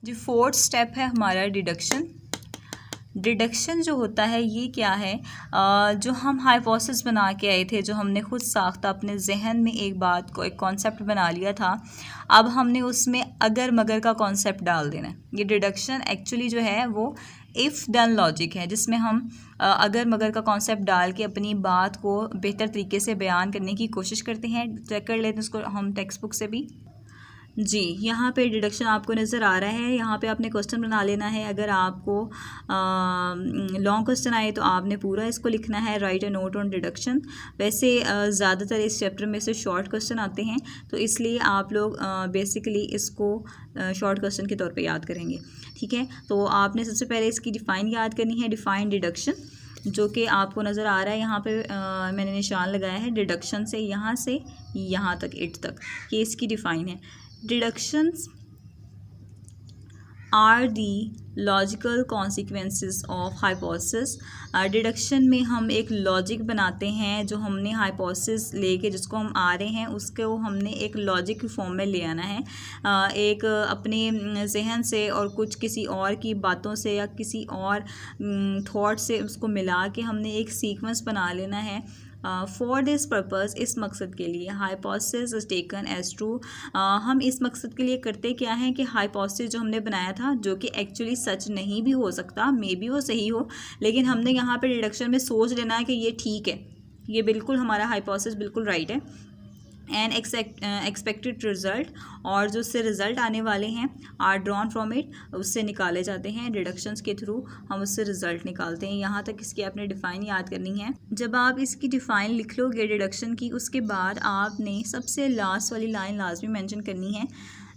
जी fourth step है हमारा deduction. Deduction जो होता है ये क्या है, जो हम हाइपोथेसिस बना के आए थे, जो हमने खुद साख्ता अपने जहन में एक बात को, एक कॉन्सेप्ट बना लिया था, अब हमने उसमें अगर मगर का कॉन्सेप्ट डाल देना है। ये डिडक्शन एक्चुअली जो है वो इफ़ देन लॉजिक है, जिसमें हम अगर मगर का कॉन्सेप्ट डाल के अपनी बात को बेहतर तरीके से बयान करने की कोशिश करते हैं। चेक कर लेते हैं उसको हम टेक्स्ट बुक से भी। जी यहाँ पे डिडक्शन आपको नज़र आ रहा है। यहाँ पे आपने क्वेश्चन बना लेना है। अगर आपको लॉन्ग क्वेश्चन आए तो आपने पूरा इसको लिखना है, right a note on deduction. वैसे ज़्यादातर इस चैप्टर में से शॉर्ट क्वेश्चन आते हैं, तो इसलिए आप लोग बेसिकली इसको शॉर्ट क्वेश्चन के तौर पे याद करेंगे। ठीक है, तो आपने सबसे पहले इसकी डिफ़ाइन याद करनी है, डिफ़ाइन डिडक्शन, जो कि आपको नज़र आ रहा है यहाँ पे। मैंने निशान लगाया है डिडक्शन से यहाँ तक इट तक, ये इसकी डिफ़ाइन है। Deductions are the logical consequences of hypothesis। Deduction में हम एक लॉजिक बनाते हैं, जो हमने हाइपोथेसिस लेके जिसको हम आ रहे हैं उसको हमने एक लॉजिक फॉर्म में ले आना है, एक अपने जहन से और कुछ किसी और की बातों से या किसी और थॉट से उसको मिला के हमने एक सीक्वेंस बना लेना है। फॉर दिस पर्पज़, इस मकसद के लिए, hypothesis is taken as true. हम इस मकसद के लिए करते क्या हैं कि हाइपोथेसिस जो हमने बनाया था, जो कि एक्चुअली सच नहीं भी हो सकता, मे बी वो सही हो, लेकिन हमने यहाँ पे डिडक्शन में सोच लेना है कि ये ठीक है, ये बिल्कुल हमारा हाइपोथेसिस बिल्कुल राइट है। एंड एक्सपेक्टेड रिजल्ट, और जो उससे रिजल्ट आने वाले हैं, आर ड्रॉन फ्रॉम इट, उससे निकाले जाते हैं। डिडक्शंस के थ्रू हम उससे रिजल्ट निकालते हैं। यहाँ तक इसकी आपने डिफ़ाइन याद करनी है। जब आप इसकी डिफ़ाइन लिख लोगे डिडक्शन की, उसके बाद आपने सबसे लास्ट वाली लाइन लाजमी मेंशन करनी है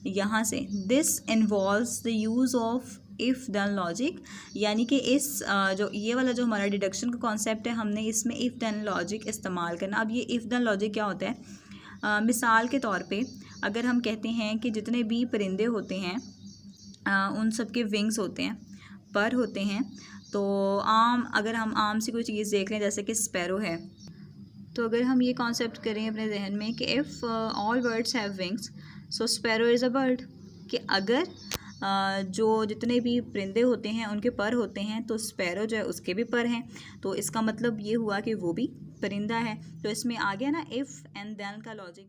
यहाँ से, this involves the use of if then logic. यानी कि इस जो ये वाला जो हमारा डिडक्शन का कॉन्सेप्ट है, हमने इसमें इफ़ देन लॉजिक इस्तेमाल करना। अब ये इफ़ देन लॉजिक क्या होता है? मिसाल के तौर पे अगर हम कहते हैं कि जितने भी परिंदे होते हैं उन सब के विंग्स होते हैं, पर होते हैं, तो अगर हम आम सी कोई चीज़ देख लें जैसे कि स्पैरो है, तो अगर हम ये कॉन्सेप्ट करें अपने जहन में कि if all birds have wings so sparrow is a bird, कि अगर जो जितने भी परिंदे होते हैं उनके पर होते हैं, तो स्पैरो जो है उसके भी पर हैं, तो इसका मतलब ये हुआ कि वो भी परिंदा है। तो इसमें आ गया ना इफ़ एंड देन का लॉजिक।